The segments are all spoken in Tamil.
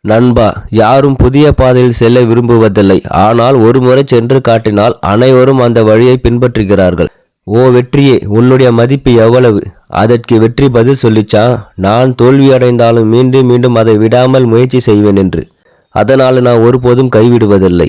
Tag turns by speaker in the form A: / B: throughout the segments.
A: நண்பா, யாரும் புதிய பாதையில் செல்ல விரும்புவதில்லை. ஆனால் ஒருமுறை சென்று காட்டினால் அனைவரும் அந்த வழியை பின்பற்றுகிறார்கள். ஓ வெற்றியே, உன்னுடைய மதிப்பு எவ்வளவு? அதற்கு வெற்றி பதில் சொல்லிச்சா, நான் தோல்வியடைந்தாலும் மீண்டும் மீண்டும் அதை விடாமல் முயற்சி செய்வேன் என்று. அதனால் நான் ஒருபோதும் கைவிடுவதில்லை.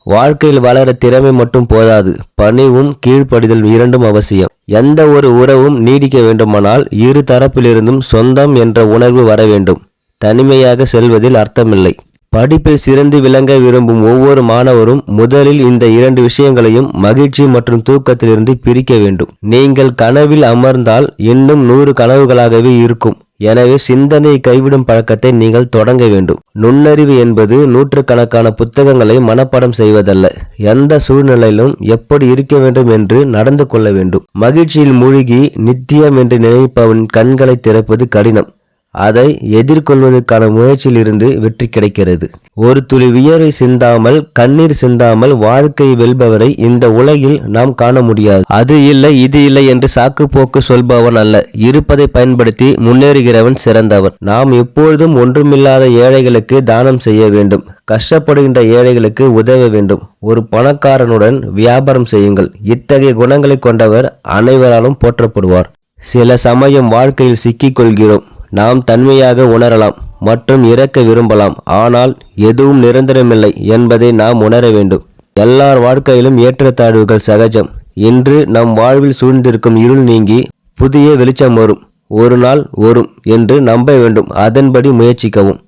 A: வாழ்க்கையில் வளர திறமை மட்டும் போதாது, பணிவும் கீழ்ப்படிதல் இரண்டும் அவசியம். எந்த ஒரு உறவும் நீடிக்க வேண்டுமானால் இரு தரப்பிலிருந்தும் சொந்தம் என்ற உணர்வு வர வேண்டும். தனிமையாக செல்வதில் அர்த்தமில்லை. படிப்பில் சிறந்து விளங்க விரும்பும் ஒவ்வொரு மாணவரும் முதலில் இந்த இரண்டு விஷயங்களையும் மகிழ்ச்சி மற்றும் தூக்கத்திலிருந்து பிரிக்க வேண்டும். நீங்கள் கனவில் அமர்ந்தால் இன்னும் 100 கனவுகளாகவே இருக்கும். எனவே சிந்தனையை கைவிடும் பழக்கத்தை நீங்கள் தொடங்க வேண்டும். நுண்ணறிவு என்பது நூற்றுக்கணக்கான புத்தகங்களை மனப்பாடம் செய்வதல்ல, எந்த சூழ்நிலையிலும் எப்படி இருக்க வேண்டும் என்று நடந்து கொள்ள வேண்டும். மகிழ்ச்சியில் மூழ்கி நித்தியம் என்று நினைப்பவன் கண்களை திறப்பது கடினம். அதை எதிர்கொள்வதற்கான முயற்சியில் இருந்து வெற்றி கிடைக்கிறது. ஒரு துளி வியர்வை சிந்தாமல், கண்ணீர் சிந்தாமல் வாழ்க்கையை வெல்பவரை இந்த உலகில் நாம் காண முடியாது. அது இல்லை இது இல்லை என்று சாக்கு போக்கு சொல்பவன் அல்ல, இருப்பதை பயன்படுத்தி முன்னேறுகிறவன் சிறந்தவன். நாம் எப்பொழுதும் ஒன்றுமில்லாத ஏழைகளுக்கு தானம் செய்ய வேண்டும். கஷ்டப்படுகின்ற ஏழைகளுக்கு உதவ வேண்டும். ஒரு பணக்காரனுடன் வியாபாரம் செய்யுங்கள். இத்தகைய குணங்களை கொண்டவர் அனைவராலும் போற்றப்படுவார். சில சமயம் வாழ்க்கையில் சிக்கிக் கொள்கிறோம். நாம் தன்மையாக உணரலாம் மற்றும் இறக்க விரும்பலாம், ஆனால் எதுவும் நிரந்தரமில்லை என்பதை நாம் உணர வேண்டும். எல்லார் வாழ்க்கையிலும் ஏற்றத்தாழ்வுகள் சகஜம். இன்று நம் வாழ்வில் சூழ்ந்திருக்கும் இருள் நீங்கி புதிய வெளிச்சம் வரும். ஒரு நாள் வரும் என்று நம்ப வேண்டும். அதன்படி முயற்சிக்கவும்.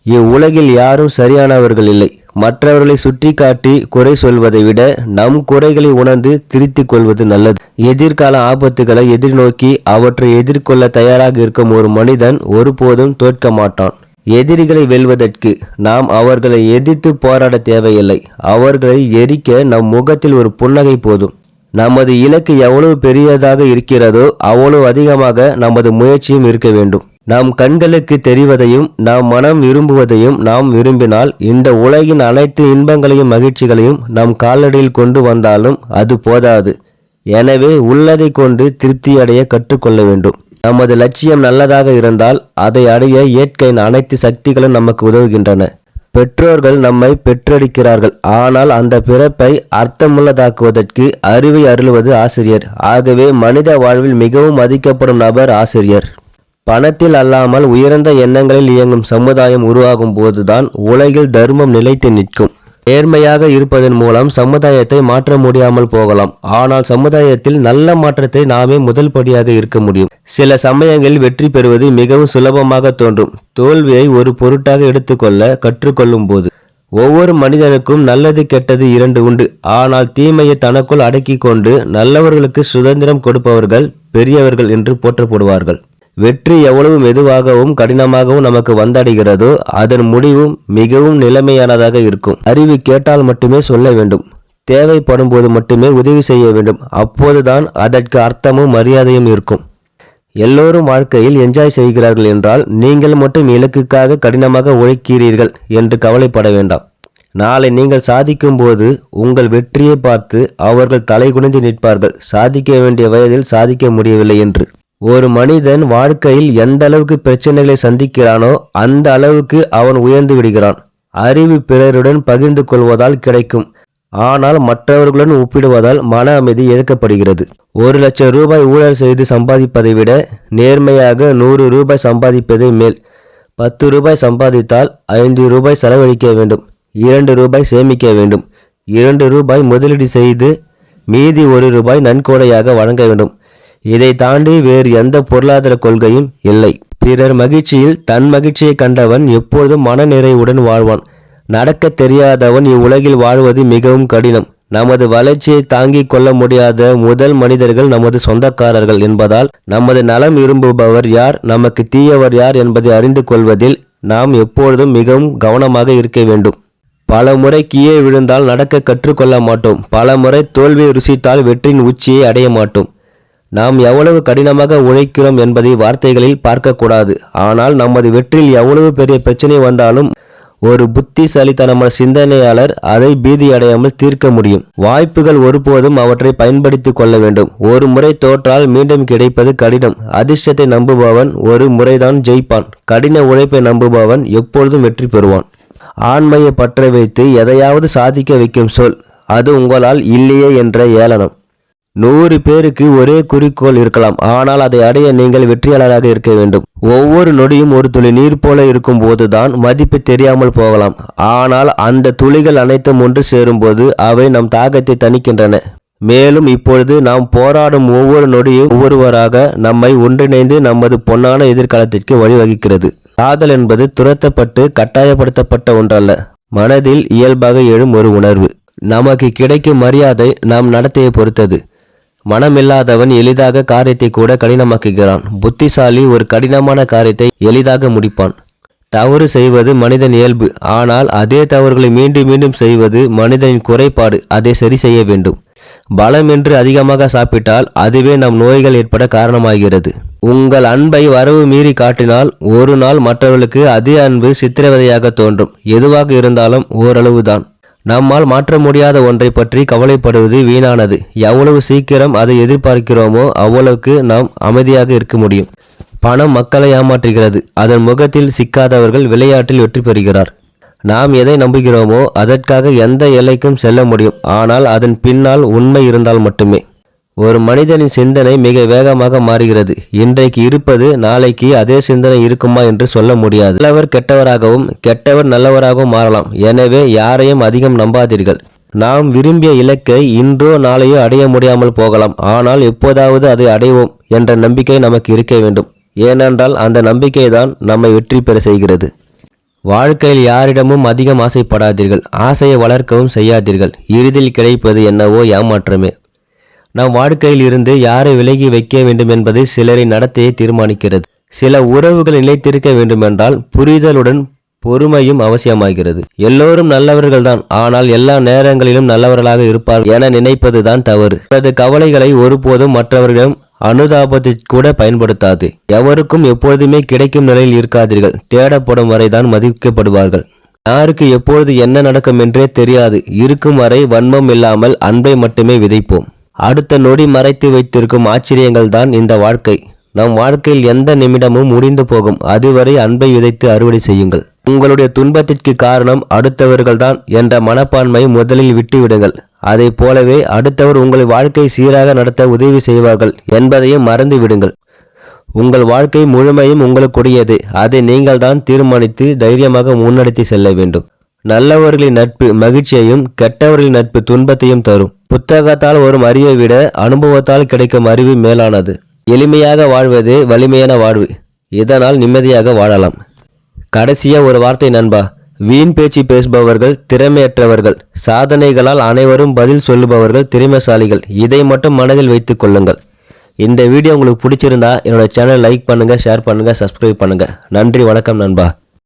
A: இவ்வுலகில் யாரும் சரியானவர்கள் இல்லை. மற்றவர்களை சுற்றி காட்டி குறை சொல்வதை விட நம் குறைகளை உணர்ந்து திருத்திக் கொள்வது நல்லது. எதிர்கால ஆபத்துகளை எதிர்நோக்கி அவற்றை எதிர்கொள்ள தயாராக இருக்கும் ஒரு மனிதன் ஒருபோதும் தோற்க மாட்டான். எதிரிகளை வெல்வதற்கு நாம் அவர்களை எதிர்த்து போராட தேவையில்லை. அவர்களை எரிக்க நம் முகத்தில் ஒரு புன்னகை போதும். நமது இலக்கு எவ்வளவு பெரியதாக இருக்கிறதோ அவ்வளவு அதிகமாக நமது முயற்சியும் இருக்க வேண்டும். நம் கண்களுக்கு தெரிவதையும் நாம் மனம் விரும்புவதையும் நாம் விரும்பினால் இந்த உலகின் அனைத்து இன்பங்களையும் மகிழ்ச்சிகளையும் நம் காலடியில் கொண்டு வந்தாலும் அது போதாது. எனவே உள்ளதை கொண்டு திருப்தியடைய கற்றுக்கொள்ள வேண்டும். நமது லட்சியம் நல்லதாக இருந்தால் அதை அடைய இயற்கையின் அனைத்து சக்திகளும் நமக்கு உதவுகின்றன. பெற்றோர்கள் நம்மை பெற்றெடுக்கிறார்கள், ஆனால் அந்த பிறப்பை அர்த்தமுள்ளதாக்குவதற்கு அறிவை அருளுவது ஆசிரியர். ஆகவே மனித வாழ்வில் மிகவும் மதிக்கப்படும் நபர் ஆசிரியர். பணத்தில் அல்லாமல் உயர்ந்த எண்ணங்களில் இயங்கும் சமுதாயம் உருவாகும் போதுதான் உலகில் தர்மம் நிலைத்து நிற்கும். நேர்மையாக இருப்பதன் மூலம் சமுதாயத்தை மாற்ற முடியாமல் போகலாம், ஆனால் சமுதாயத்தில் நல்ல மாற்றத்தை நாமே முதல் படியாக இருக்க முடியும். சில சமயங்களில் வெற்றி பெறுவது மிகவும் சுலபமாக தோன்றும். தோல்வியை ஒரு பொருட்டாக எடுத்துக்கொள்ள கற்றுக்கொள்ளும் போது. ஒவ்வொரு மனிதனுக்கும் நல்லது கெட்டது இரண்டு உண்டு. ஆனால் தீமையை தனக்குள் அடக்கி கொண்டு நல்லவர்களுக்கு சுதந்திரம் கொடுப்பவர்கள் பெரியவர்கள் என்று போற்றப்படுவார்கள். வெற்றி எவ்வளவு மெதுவாகவும் கடினமாகவும் நமக்கு வந்தடைகிறதோ அதன் முடிவும் மிகவும் நிலைமையானதாக இருக்கும். அறிவு கேட்டால் மட்டுமே சொல்ல வேண்டும். தேவைப்படும் போது மட்டுமே உதவி செய்ய வேண்டும். அப்போதுதான் அதற்கு அர்த்தமும் மரியாதையும் இருக்கும். எல்லோரும் வாழ்க்கையில் என்ஜாய் செய்கிறார்கள் என்றால் நீங்கள் மட்டும் இலக்குக்காக கடினமாக உழைக்கிறீர்கள் என்று கவலைப்பட வேண்டாம். நாளை நீங்கள் சாதிக்கும் போது உங்கள் வெற்றியை பார்த்து அவர்கள் தலை குனிந்து நிற்பார்கள், சாதிக்க வேண்டிய வயதில் சாதிக்க முடியவில்லை என்று. ஒரு மனிதன் வாழ்க்கையில் எந்த அளவுக்கு பிரச்சனைகளை சந்திக்கிறானோ அந்த அளவுக்கு அவன் உயர்ந்து விடுகிறான். அறிவு பிறருடன் பகிர்ந்து கொள்வதால் கிடைக்கும், ஆனால் மற்றவர்களுடன் ஒப்பிடுவதால் மன அமைதி இழக்கப்படுகிறது. 1 லட்சம் ரூபாய் ஊழல் செய்து சம்பாதிப்பதை விட நேர்மையாக 100 ரூபாய் சம்பாதிப்பதே மேல். 10 ரூபாய் சம்பாதித்தால் 5 ரூபாய் செலவழிக்க வேண்டும், 2 ரூபாய் சேமிக்க வேண்டும், 2 ரூபாய் முதலீடு செய்து மீதி 1 ரூபாய் நன்கொடையாக வழங்க வேண்டும். இதை தாண்டி வேறு எந்த பொருளாதார கொள்கையும் இல்லை. பிறர் மகிழ்ச்சியில் தன் மகிழ்ச்சியை கண்டவன் எப்பொழுதும் மன நிறைவுடன் வாழ்வான். நடக்க தெரியாதவன் இவ்வுலகில் வாழ்வது மிகவும் கடினம். நமது வளர்ச்சியை தாங்கிக் கொள்ள முடியாத முதல் மனிதர்கள் நமது சொந்தக்காரர்கள் என்பதால் நமது நலம் விரும்புபவர் யார், நமக்கு தீயவர் யார் என்பதை அறிந்து கொள்வதில் நாம் எப்பொழுதும் மிகவும் கவனமாக இருக்க வேண்டும். பல முறை கீழே விழுந்தால் நடக்க கற்றுக்கொள்ள மாட்டோம். பல முறை தோல்வியை ருசித்தால் வெற்றியின் உச்சியை அடைய மாட்டோம். நாம் எவ்வளவு கடினமாக உழைக்கிறோம் என்பதை வார்த்தைகளில் பார்க்கக்கூடாது, ஆனால் நமது வெற்றியில் எவ்வளவு பெரிய பிரச்சனை வந்தாலும் ஒரு புத்திசாலித்தனமான சிந்தனையாளர் அதை பீதி அடையாமல் தீர்க்க முடியும். வாய்ப்புகள் ஒருபோதும் அவற்றை பயன்படுத்திக் கொள்ள வேண்டும். ஒரு முறை தோற்றால் மீண்டும் கிடைப்பது கடினம். அதிர்ஷ்டத்தை நம்புபவன் ஒரு முறைதான் ஜெயிப்பான். கடின உழைப்பை நம்புபவன் எப்பொழுதும் வெற்றி பெறுவான். ஆண்மையை பற்ற வைத்து எதையாவது சாதிக்க வைக்கும் சொல், அது உங்களால் இல்லையே என்ற ஏளனம். 100 பேருக்கு ஒரே குறிக்கோள் இருக்கலாம், ஆனால் அதை அடைய நீங்கள் வெற்றியாளராக இருக்க வேண்டும். ஒவ்வொரு நொடியும் ஒரு துளி நீர் போல இருக்கும் போதுதான் மதிப்பு தெரியாமல் போகலாம். ஆனால் அந்த துளிகள் அனைத்தும் ஒன்று சேரும்போது அவை நம் தாகத்தை தணிக்கின்றன. மேலும் இப்பொழுது நாம் போராடும் ஒவ்வொரு நொடியும் ஒவ்வொருவராக நம்மை ஒன்றிணைந்து நமது பொன்னான எதிர்காலத்திற்கு வழிவகுக்கிறது. காதல் என்பது துரத்தப்பட்டு கட்டாயப்படுத்தப்பட்ட ஒன்றல்ல, மனதில் இயல்பாக எழும் ஒரு உணர்வு. நமக்கு கிடைக்கும் மரியாதை நாம் நடத்தையை பொறுத்தது. மனமில்லாதவன் எளிதாக காரியத்தை கூட கடினமாக்குகிறான். புத்திசாலி ஒரு கடினமான காரியத்தை எளிதாக முடிப்பான். தவறு செய்வது மனிதன் இயல்பு, ஆனால் அதே தவறுகளை மீண்டும் மீண்டும் செய்வது மனிதனின் குறைபாடு. அதை சரி செய்ய வேண்டும். பலம் என்று அதிகமாக சாப்பிட்டால் அதுவே நம் நோய்கள் ஏற்பட காரணமாகிறது. உங்கள் அன்பை வரவு மீறி காட்டினால் ஒரு நாள் மற்றவர்களுக்கு அதே அன்பு சித்திரவதையாக தோன்றும். எதுவாக இருந்தாலும் ஓரளவுதான். நம்மால் மாற்ற முடியாத ஒன்றை பற்றி கவலைப்படுவது வீணானது. எவ்வளவு சீக்கிரம் அதை எதிர்பார்க்கிறோமோ அவ்வளவுக்கு நாம் அமைதியாக இருக்க முடியும். பணம் மக்களை ஏமாற்றுகிறது. அதன் முகத்தில் சிக்காதவர்கள் விளையாட்டில் வெற்றி பெறுகிறார். நாம் எதை நம்புகிறோமோ அதற்காக எந்த எல்லைக்கும் செல்ல முடியும், ஆனால் அதன் பின்னால் உண்மை இருந்தால் மட்டுமே. ஒரு மனிதனின் சிந்தனை மிக வேகமாக மாறுகிறது. இன்றைக்கு இருப்பது நாளைக்கு அதே சிந்தனை இருக்குமா என்று சொல்ல முடியாது. நல்லவர் கெட்டவராகவும் கெட்டவர் நல்லவராகவும் மாறலாம். எனவே யாரையும் அதிகம் நம்பாதீர்கள். நாம் விரும்பிய இலக்கை இன்றோ நாளையோ அடைய முடியாமல் போகலாம், ஆனால் எப்போதாவது அதை அடைவோம் என்ற நம்பிக்கை நமக்கு இருக்க வேண்டும். ஏனென்றால் அந்த நம்பிக்கை தான் நம்மை வெற்றி பெற செய்கிறது. வாழ்க்கையில் யாரிடமும் அதிகம் ஆசைப்படாதீர்கள். ஆசையை வளர்க்கவும் செய்யாதீர்கள். இறுதியில் கிடைப்பது என்னவோ ஏமாற்றமே. நம் வாழ்க்கையில் இருந்து யாரை விலகி வைக்க வேண்டும் என்பது சிலரின் நடத்தையை தீர்மானிக்கிறது. சில உறவுகள் நிலைத்திருக்க வேண்டுமென்றால் புரிதலுடன் பொறுமையும் அவசியமாகிறது. எல்லோரும் நல்லவர்கள்தான், ஆனால் எல்லா நேரங்களிலும் நல்லவர்களாக இருப்பார்கள் என நினைப்பதுதான் தவறு. தனது கவலைகளை ஒருபோதும் மற்றவர்களிடம் அனுதாபத்தை கூட பயன்படுத்தாது. எவருக்கும் எப்பொழுதுமே கிடைக்கும் நிலையில் இருக்காதீர்கள். தேடப்படும் வரைதான் மதிக்கப்படுவார்கள். யாருக்கு எப்பொழுது என்ன நடக்கும் என்றே தெரியாது. இருக்கும் வரை வன்மம் இல்லாமல் அன்பை மட்டுமே விதைப்போம். அடுத்த நொடி மறைத்து வைத்திருக்கும் ஆச்சரியங்கள் தான் இந்த வாழ்க்கை. நம் வாழ்க்கையில் எந்த நிமிடமும் முடிந்து போகும். அதுவரை அன்பை விதைத்து அறுவடை செய்யுங்கள். உங்களுடைய துன்பத்திற்கு காரணம் அடுத்தவர்கள்தான் என்ற மனப்பான்மை முதலில் விட்டுவிடுங்கள். அதை போலவே அடுத்தவர் உங்கள் வாழ்க்கை சீராக நடத்த உதவி செய்வார்கள் என்பதையும் மறந்து விடுங்கள். உங்கள் வாழ்க்கை முழுமையும் உங்களுக்குடையது. அதை நீங்கள் தான் தீர்மானித்து தைரியமாக முன்னெடுத்து செல்ல வேண்டும். நல்லவர்களின் நட்பு மகிழ்ச்சியையும் கெட்டவர்களின் நட்பு துன்பத்தையும் தரும். புத்தகத்தால் வரும் அறிவை விட அனுபவத்தால் கிடைக்கும் அறிவு மேலானது. எளிமையாக வாழ்வதே வலிமையான வாழ்வு. இதனால் நிம்மதியாக வாழலாம். கடைசியா ஒரு வார்த்தை நண்பா, வீண் பேச்சு பேசுபவர்கள் திறமையற்றவர்கள். சாதனைகளால் அனைவரும் பதில் சொல்லுபவர்கள் திறமைசாலிகள். இதை மட்டும் மனதில் வைத்துக் கொள்ளுங்கள். இந்த வீடியோ உங்களுக்கு பிடிச்சிருந்தா என்னோட சேனல் லைக் பண்ணுங்க, ஷேர் பண்ணுங்க, சப்ஸ்கிரைப் பண்ணுங்க. நன்றி, வணக்கம் நண்பா.